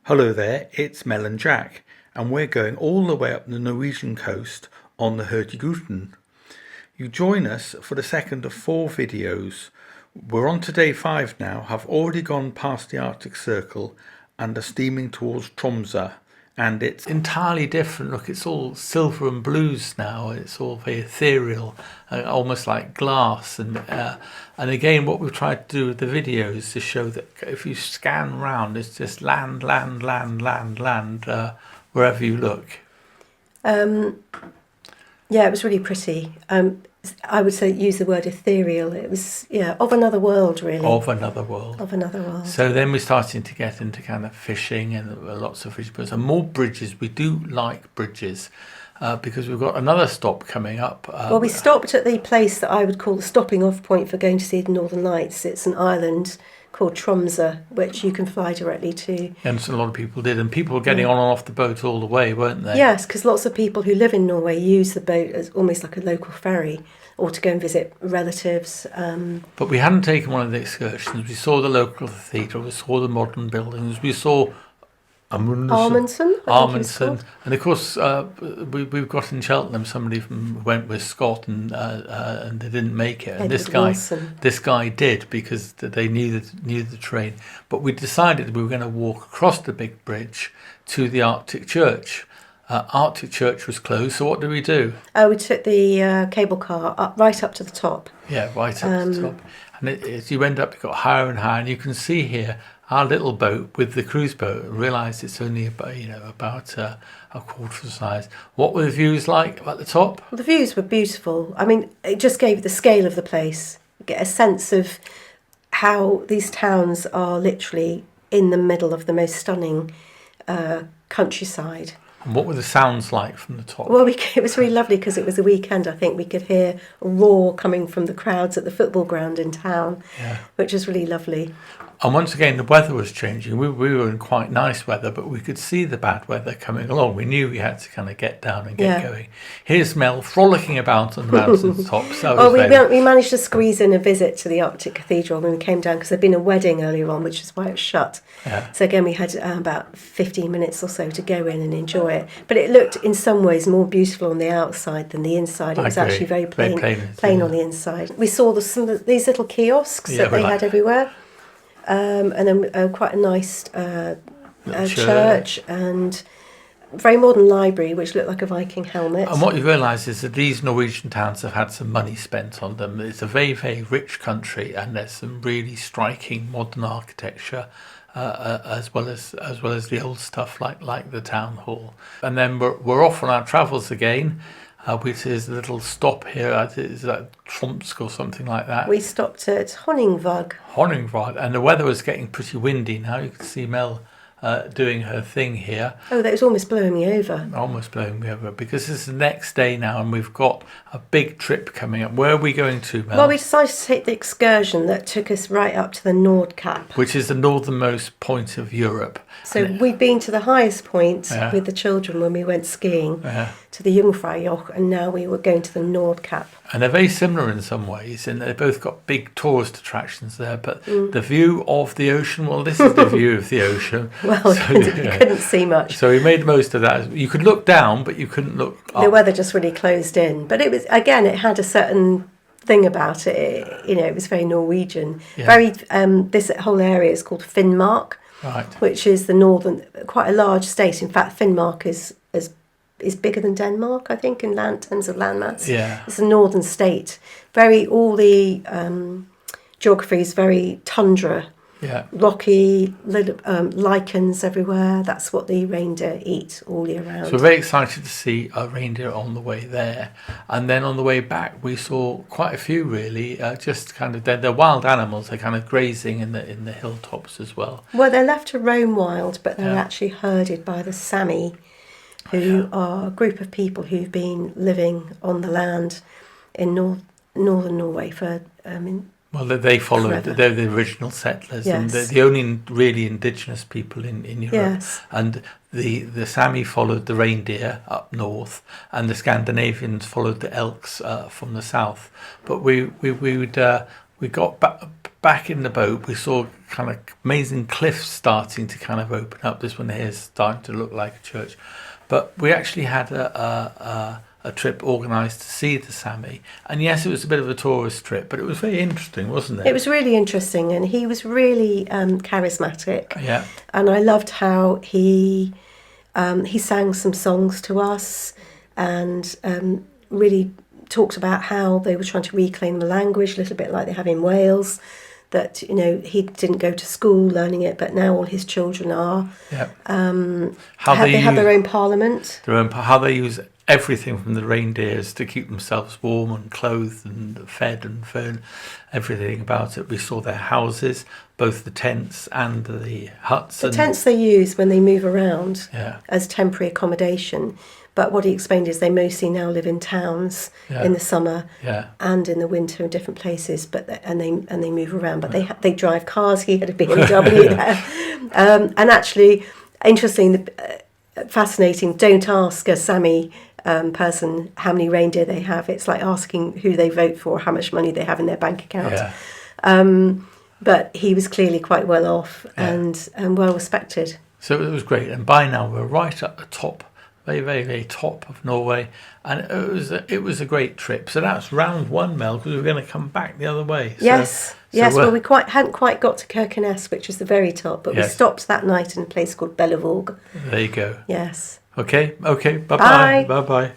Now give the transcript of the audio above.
Hello there, it's Mel and Jac, and we're going all the way up the Norwegian coast on the Hutigruten. You join us for the second of 4 videos. We're on to day 5 now, have already gone past the Arctic Circle and are steaming towards Tromso. And it's entirely different. Look, it's all silver and blues now. It's all very ethereal, almost like glass. And again, what we've tried to do with the videos is to show that if you scan around, it's just land, wherever you look. Yeah, it was really pretty. I would say use the word ethereal. It was, of another world, really. Of another world. Of another world. So then we're starting to get into kind of fishing and lots of fish boats and more bridges. We do like bridges because we've got another stop coming up. Well, we stopped at the place that I would call the stopping off point for going to see the Northern Lights. It's an island called Tromso, which you can fly directly to. And so a lot of people did, and people were getting on and off the boat all the way, weren't they? Yes, because lots of people who live in Norway use the boat as almost like a local ferry, or to go and visit relatives. But we hadn't taken one of the excursions. We saw the local cathedral, we saw the modern buildings, we saw Amundsen, and of course we've got in Cheltenham somebody who went with Scott and they didn't make it, and this guy did because they knew the train. But we decided we were going to walk across the big bridge to the Arctic Church. Arctic Church was closed, so what did we do? We took the cable car right up to the top. Yeah, right up to the top. And as you went up, it got higher and higher, and you can see here our little boat with the cruise boat. Realised it's only about a quarter the size. What were the views like at the top? Well, the views were beautiful. I mean, it just gave the scale of the place. You get a sense of how these towns are literally in the middle of the most stunning countryside. And what were the sounds like from the top? Well, it was really lovely because it was a weekend. I think we could hear a roar coming from the crowds at the football ground in town, which was really lovely. And once again, the weather was changing. We were in quite nice weather, but we could see the bad weather coming along. We knew we had to kind of get down and get going. Here's Mel frolicking about on the mountain tops. We managed to squeeze in a visit to the Arctic Cathedral when we came down because there'd been a wedding earlier on, which is why it was shut. Yeah. So again, we had about 15 minutes or so to go in and enjoy it. But it looked in some ways more beautiful on the outside than the inside. It was actually very plain on the inside. We saw these little kiosks that they had everywhere. And then quite a nice church and very modern library, which looked like a Viking helmet. And what you realise is that these Norwegian towns have had some money spent on them. It's a very, very rich country, and there's some really striking modern architecture, as well as the old stuff like the town hall. And then we're off on our travels again. Which is a little stop here. Is that Tromso or something like that? We stopped at Hutigruten, and the weather was getting pretty windy now. You can see Mel doing her thing here. Oh, that was almost blowing me over. Almost blowing me over, because this is the next day now, and we've got a big trip coming up. Where are we going to, Mel? Well, we decided to take the excursion that took us right up to the Nordkapp, which is the northernmost point of Europe. So we've been to the highest point with the children when we went skiing to the Jungfraujoch, and now we were going to the Nordkapp. And they're very similar in some ways, and they've both got big tourist attractions there. But the view of the ocean, well, this is the view of the ocean. Well, you couldn't see much. So we made the most of that. You could look down, but you couldn't look up. The weather just really closed in. But it was, again, it had a certain thing about it. It was very Norwegian. Very. This whole area is called Finnmark, which is the northern, quite a large state. In fact, Finnmark is bigger than Denmark, I think, in terms of landmass. Yeah. It's a northern state. All the geography is very tundra. Yeah. Rocky, lichens everywhere. That's what the reindeer eat all year round. So we're very excited to see a reindeer on the way there. And then on the way back, we saw quite a few, really, just kind of, they're wild animals. They're kind of grazing in the hilltops as well. Well, they're left to roam wild, but they're actually herded by the Sami, who are a group of people who've been living on the land in northern Norway for well, they followed. They're the original settlers, and they're the only really indigenous people in Europe. Yes. And the Sami followed the reindeer up north, and the Scandinavians followed the elks from the south. But we got back in the boat, we saw kind of amazing cliffs starting to kind of open up. This one here is starting to look like a church. But we actually had a trip organised to see the Sami. And yes, it was a bit of a tourist trip, but it was very interesting, wasn't it? It was really interesting, and he was really charismatic. Yeah. And I loved how he sang some songs to us, and really talked about how they were trying to reclaim the language, a little bit like they have in Wales, that, you know, he didn't go to school learning it, but now all his children are. Yeah. They have their own parliament. How they use everything from the reindeers to keep themselves warm and clothed and fed and fed, everything about it. We saw their houses, both the tents and the huts. The tents they use when they move around as temporary accommodation. But what he explained is they mostly now live in towns in the summer and in the winter in different places. And they move around. But they drive cars. He had a BMW there, and actually, interesting, fascinating. Don't ask a Sami person how many reindeer they have. It's like asking who they vote for, how much money they have in their bank account. But he was clearly quite well off and well respected. So it was great. And by now we're right at the top. Very, very, very top of Norway, and it was a great trip. So that's round one, Mel, because we're going to come back the other way. Yes. Well, we hadn't quite got to Kirkenes, which is the very top, but we stopped that night in a place called Bellevåg. There you go. Yes. Okay. Bye-bye. Bye-bye.